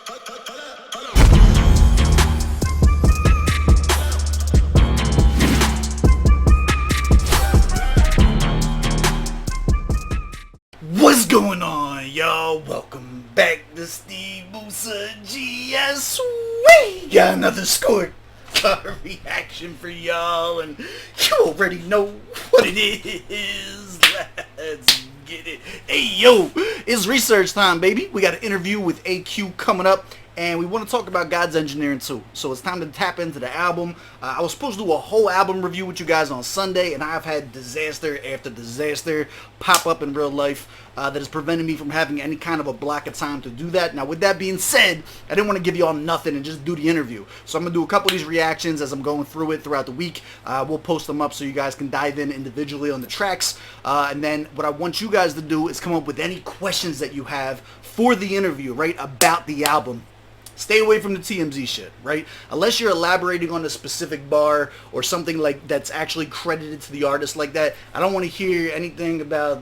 What's going on, y'all? Welcome back to SteveBussaGS. We got another score reaction for y'all, and you already know what it is. Let's get it. Hey, yo, it's research time, baby. We got an interview with AQ coming up, and we want to talk about God's Engineering too. So it's time to tap into the album. I was supposed to do a whole album review with you guys on Sunday, and I've had disaster after disaster pop up in real life that has prevented me from having any kind of a block of time to do that. Now, with that being said, I didn't want to give you all nothing and just do the interview. So I'm going to do a couple of these reactions as I'm going through it throughout the week. We'll post them up so you guys can dive in individually on the tracks. And then what I want you guys to do is come up with any questions that you have for the interview, right, about the album. Stay away from the TMZ shit, right? Unless you're elaborating on a specific bar or something like that's actually credited to the artist like that. I don't want to hear anything about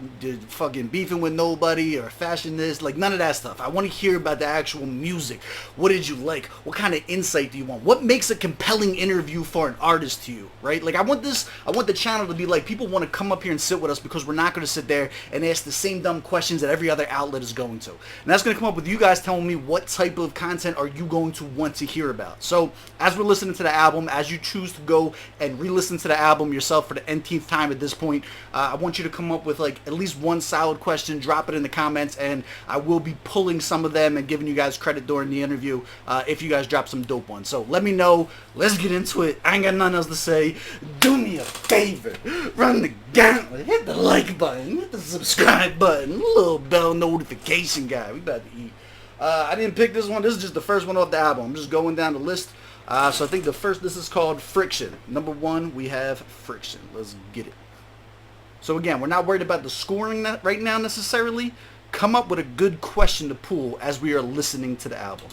fucking beefing with nobody or fashion this, like none of that stuff. I want to hear about the actual music. What did you like? What kind of insight do you want? What makes a compelling interview for an artist to you, right? Like I want the channel to be like, people want to come up here and sit with us because we're not going to sit there and ask the same dumb questions that every other outlet is going to. And that's going to come up with you guys telling me what type of content are you going to want to hear about. So as we're listening to the album, as you choose to go and re-listen to the album yourself for the nth time at this point, I want you to come up with like at least one solid question, drop it in the comments, and I will be pulling some of them and giving you guys credit during the interview if you guys drop some dope ones. So let me know. Let's get into it. I ain't got nothing else to say. Do me a favor, run the gauntlet, hit the like button, hit the subscribe button, little bell notification guy. We about to eat. I didn't pick this one. This is just the first one off the album. I'm just going down the list. So I think this is called Friction. Number one, we have Friction. Let's get it. So again, we're not worried about the scoring right now necessarily. Come up with a good question to pull as we are listening to the album.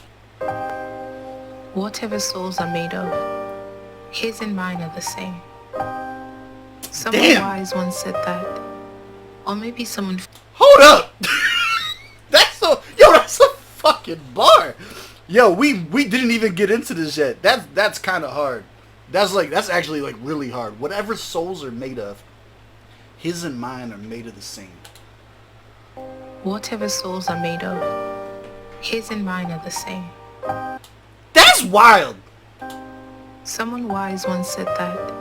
Whatever souls are made of, his and mine are the same. Someone wise once said that. Or maybe someone... Hold up! That's a fucking bar. Yo, we didn't even get into this yet. That's kind of hard. That's actually like really hard. Whatever souls are made of, his and mine are made of the same. Whatever souls are made of, his and mine are the same. That's wild. Someone wise once said that.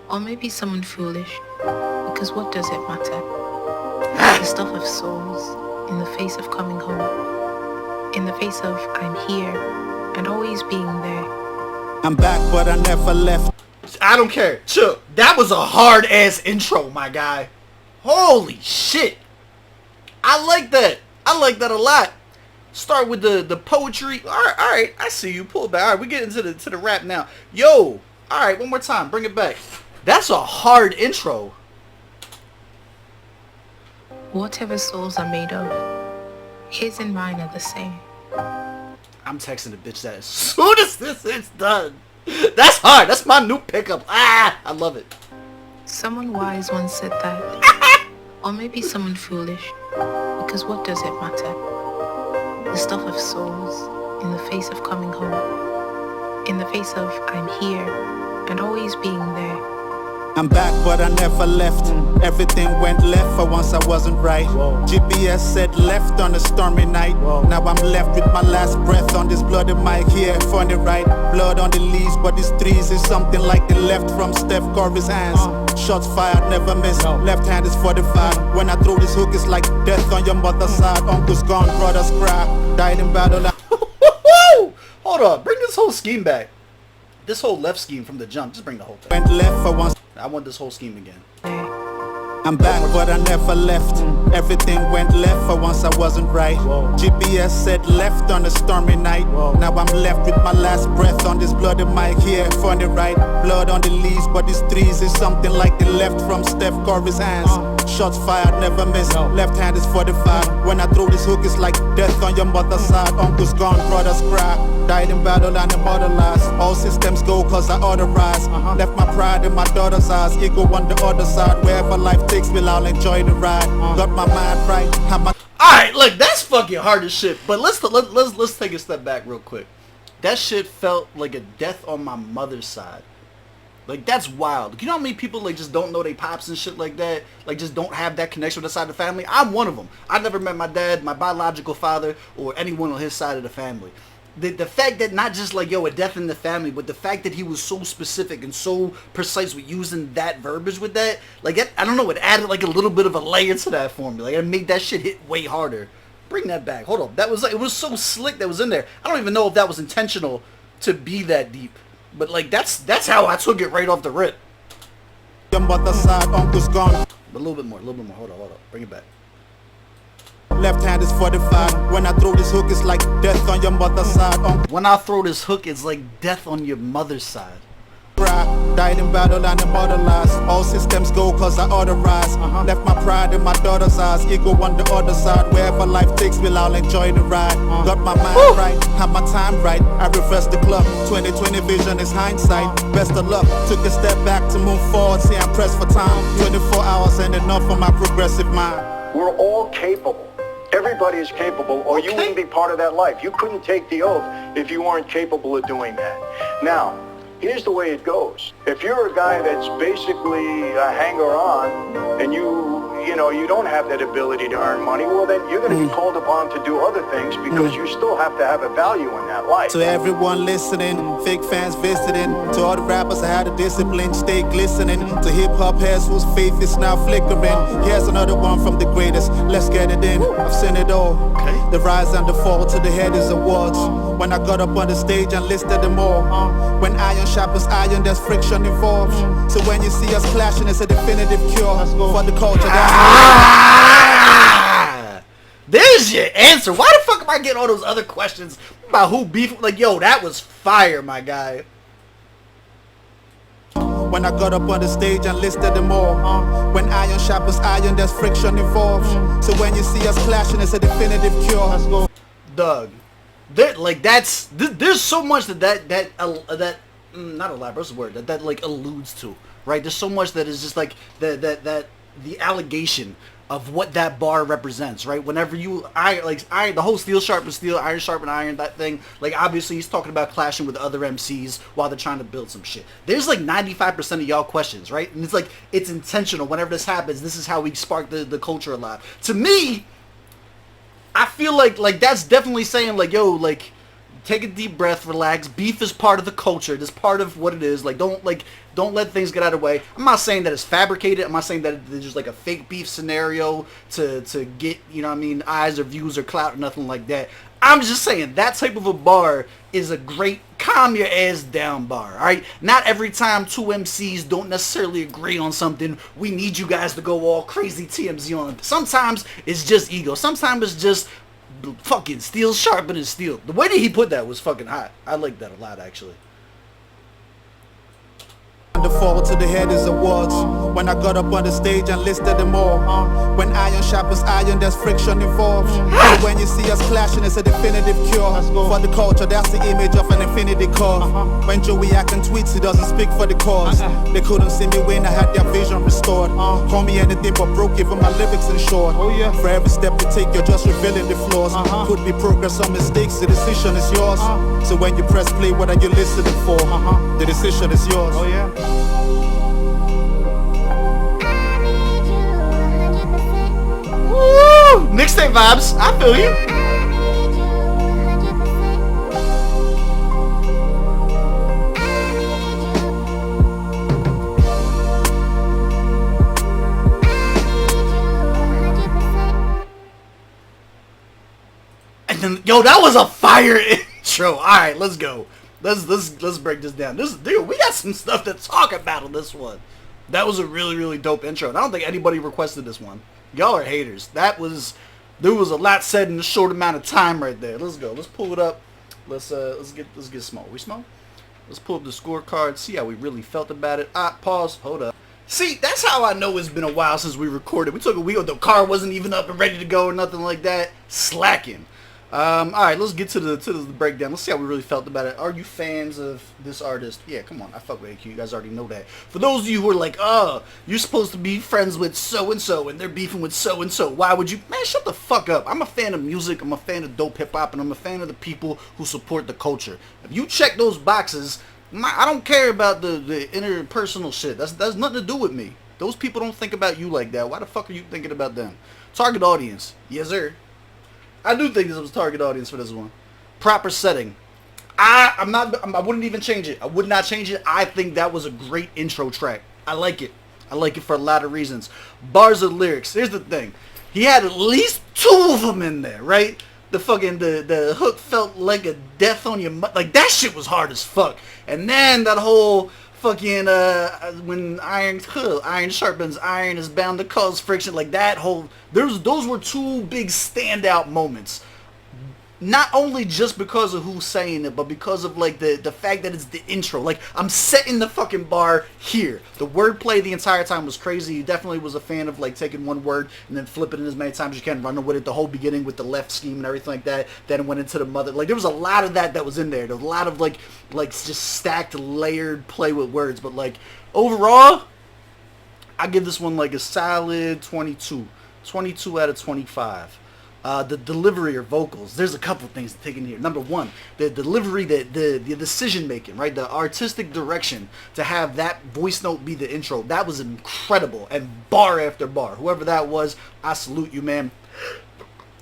Or maybe someone foolish. Because what does it matter? The stuff of souls in the face of coming home. In the face of I'm here and always being there. I'm back, but I never left. I don't care. Chill. That was a hard ass intro, my guy. Holy shit. I like that. I like that a lot. Start with the poetry. All right. I see you. Pull it back. All right, we get into the rap now. Yo. All right, one more time. Bring it back. That's a hard intro. Whatever souls are made of, his and mine are the same. I'm texting the bitch that as soon as this is done. That's hard. That's my new pickup. I love it. Someone wise once said that. Or maybe someone foolish. Because what does it matter? The stuff of souls in the face of coming home. In the face of I'm here and always being there. I'm back, but I never left. Everything went left for once I wasn't right. GPS said left on a stormy night. Now I'm left with my last breath on this bloody mic here. Funny, right? Blood on the leaves, but these trees is something like the left from Steph Curry's hands. Shots fired, never miss. Left hand is 45. When I throw this hook, it's like death on your mother's side. Uncle's gone, brothers cry. Died in battle. Hold on, bring this whole scheme back. This whole left scheme from the jump. Just bring the whole thing. Went left for once. I want this whole scheme again. I'm back, but I never left. Everything went left for once I wasn't right. GPS said left on a stormy night. Now I'm left with my last breath on this bloody mic here. Funny, right? Blood on the leaves, but these trees is something like the left from Steph Curry's hands. Shots fired, never miss. Left hand is 45. When I throw this hook, it's like death on your mother's side. Uncle's gone, brothers cry. Died in battle and immortalized. All systems go cause I authorize. Left my pride in my daughter's eyes. Ego on the other side. Wherever life takes me, I'll enjoy the ride. Got my mind right. Alright, look, that's fucking hard as shit. But let's take a step back real quick. That shit felt like a death on my mother's side. Like, that's wild. You know how many people, like, just don't know they pops and shit like that? Like, just don't have that connection with the side of the family? I'm one of them. I never met my dad, my biological father, or anyone on his side of the family. The fact that not just, like, yo, a death in the family, but the fact that he was so specific and so precise with using that verbiage with that, like, I don't know, it added, like, a little bit of a layer to that for me. Like, it made that shit hit way harder. Bring that back. Hold on. That was, like, it was so slick that was in there. I don't even know if that was intentional to be that deep. But, like, that's how I took it right off the rip. Your mother's side, uncle's gone. But a little bit more. Hold on. Bring it back. Left hand is 45. When I throw this hook, it's like death on your mother's side. When I throw this hook, it's like death on your mother's side. Died in battle and immortalized. All systems go cause I authorize. Left my pride in my daughter's eyes. Ego on the other side. Wherever life takes me, I'll enjoy the ride. Got my mind right, have my time right. I reverse the clock. 2020 vision is hindsight. Best of luck. Took a step back to move forward. See, I'm pressed for time. 24 hours ain't enough for my progressive mind. We're all capable. Everybody is capable, or you wouldn't be part of that life. You couldn't take the oath if you weren't capable of doing that. Now, here's the way it goes. If you're a guy that's basically a hanger-on and you don't have that ability to earn money, well then you're going to be called upon to do other things because you still have to have a value in that life. To everyone listening, fake fans visiting. To all the rappers I had a discipline, stay glistening. To hip-hop heads whose faith is now flickering. Here's another one from the greatest, let's get it in. I've seen it all. The rise and the fall to the head is awards. When I got up on the stage and listed them all. When iron sharpens iron, there's friction involved. So when you see us clashing, it's a definitive cure for the culture. There's your answer. Why the fuck am I getting all those other questions about who beef? Like, yo, that was fire, my guy. When I got up on the stage and listed them all. When iron sharpens iron, there's friction involved. So when you see us clashing, it's a definitive cure. Doug, there's so much that not elaborate, what's the word, that like alludes to, right? There's so much that is just like the allegation of what that bar represents, right? Whenever iron, the whole steel sharpens steel, iron sharpen iron, that thing, like obviously he's talking about clashing with other MCs while they're trying to build some shit. There's like 95% of y'all questions, right? And it's like, it's intentional. Whenever this happens, this is how we spark the culture alive. To me, I feel like that's definitely saying like, yo, like, take a deep breath, relax. Beef is part of the culture. It's part of what it is. Like, don't let things get out of the way. I'm not saying that it's fabricated. I'm not saying that it's just like a fake beef scenario to get, you know what I mean, eyes or views or clout or nothing like that. I'm just saying that type of a bar is a great calm your ass down bar, alright? Not every time two MCs don't necessarily agree on something, we need you guys to go all crazy TMZ on. Sometimes it's just ego. Sometimes it's just fucking steel sharpening steel. The way that he put that was fucking hot. I like that a lot, actually. The fall to the head is awards. When I got up on the stage and listed them all. When iron sharpens iron, there's friction involved. So when you see us clashing, it's a definitive cure for the culture. That's the image of an infinity core. When Joey acting tweets, he doesn't speak for the cause. They couldn't see me when I had their vision restored. Call me anything but broke, even my lyrics in short. For every step you take, you're just revealing the flaws. Could be progress or mistakes, the decision is yours. So when you press play, what are you listening for? The decision is yours. Woo! Mixtape vibes. I feel you. And then, yo, that was a fire intro. All right, let's go. Let's break this down. Dude, we got some stuff to talk about on this one. That was a really, really dope intro. And I don't think anybody requested this one. Y'all are haters. There was a lot said in a short amount of time right there. Let's go. Let's pull it up. Let's get small. We small? Let's pull up the scorecard. See how we really felt about it. Pause. Hold up. See, that's how I know it's been a while since we recorded. We took a week. The car wasn't even up and ready to go or nothing like that. Slacking. Alright, let's get to the breakdown. Let's see how we really felt about it. Are you fans of this artist? Yeah, come on, I fuck with AQ. You guys already know that. For those of you who are like, oh, you're supposed to be friends with so-and-so and they're beefing with so-and-so, why would you? Man, shut the fuck up. I'm a fan of music, I'm a fan of dope hip-hop, and I'm a fan of the people who support the culture. If you check those boxes, I don't care about the interpersonal shit. That's nothing to do with me. Those people don't think about you like that. Why the fuck are you thinking about them? Target audience. Yes, sir. I do think this was target audience for this one. Proper setting. I wouldn't even change it. I would not change it. I think that was a great intro track. I like it. I like it for a lot of reasons. Bars of lyrics. Here's the thing. He had at least 2 of them in there, right? The hook felt like a death on your like that shit was hard as fuck. And then that whole fucking when iron sharpens iron is bound to cause friction, like that whole those were 2 big standout moments. Not only just because of who's saying it, but because of like the fact that it's the intro. Like, I'm setting the fucking bar here. The wordplay the entire time was crazy. He definitely was a fan of like taking one word and then flipping it as many times as you can, running with it. The whole beginning with the left scheme and everything like that. Then it went into the mother. Like, there was a lot of that was in there. There was a lot of like just stacked, layered play with words. But like overall, I give this one like a solid 22. 22 out of 25. The delivery or vocals, there's a couple things to take in here. Number one, the delivery, the decision making, right? The artistic direction to have that voice note be the intro, that was incredible. And bar after bar, whoever that was, I salute you, man.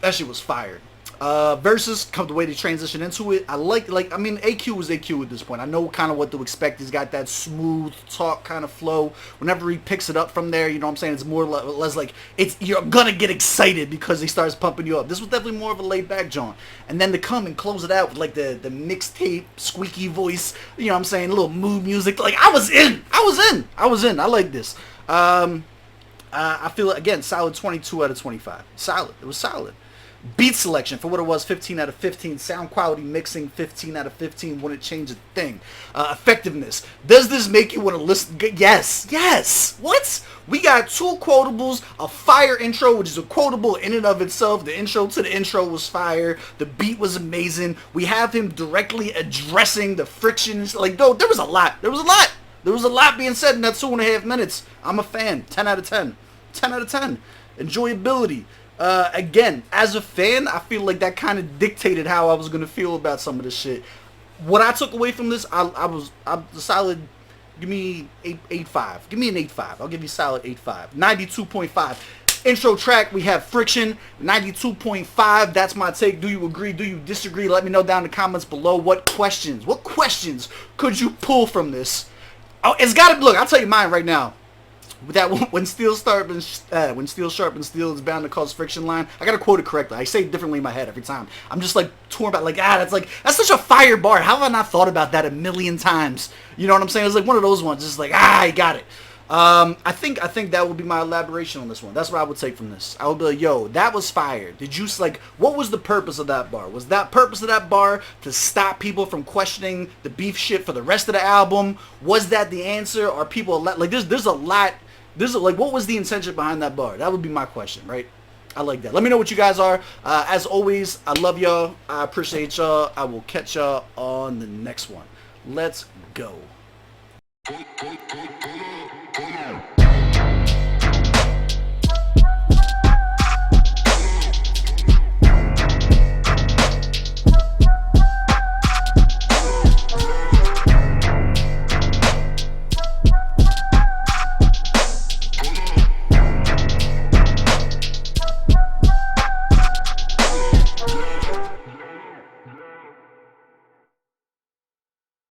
That shit was fired. Versus, the way they transition into it, I I mean, AQ was AQ at this point. I know kind of what to expect. He's got that smooth talk kind of flow. Whenever he picks it up from there, you know what I'm saying? It's more or less like, you're gonna get excited because he starts pumping you up. This was definitely more of a laid-back John. And then to come and close it out with like the mixtape, squeaky voice, you know what I'm saying? A little mood music. Like, I was in. I like this. I feel, again, solid 22 out of 25. Solid. It was solid. Beat selection, for what it was, 15 out of 15. Sound quality mixing, 15 out of 15. Wouldn't change a thing. Effectiveness. Does this make you want to listen? Yes. What? We got 2 quotables, a fire intro, which is a quotable in and of itself. The intro to the intro was fire. The beat was amazing. We have him directly addressing the frictions. Like, no, there was a lot. There was a lot being said in that 2.5 minutes. I'm a fan. 10 out of 10. 10 out of 10. Enjoyability. Again, as a fan, I feel like that kind of dictated how I was going to feel about some of this shit. What I took away from this, I'm solid, give me 8.5. Give me an 8.5. I'll give you solid 8.5. 92.5. Intro track, we have Friction, 92.5. That's my take. Do you agree? Do you disagree? Let me know down in the comments below. What questions could you pull from this? Oh, it's got to, look, I'll tell you mine right now. With that, when steel sharpens steel is bound to cause friction line. I gotta quote it correctly. I say it differently in my head every time. I'm just like torn about that's such a fire bar. How have I not thought about that a million times? You know what I'm saying? It's like one of those ones. Just like I got it. I think that would be my elaboration on this one. That's what I would take from this. I would be like, yo, that was fire. Did you like? What was the purpose of that bar? Was that purpose of that bar to stop people from questioning the beef shit for the rest of the album? Was that the answer? Are people like there's a lot. Like, what was the intention behind that bar? That would be my question, right? I like that. Let me know what you guys are. As always, I love y'all. I appreciate y'all. I will catch y'all on the next one. Let's go.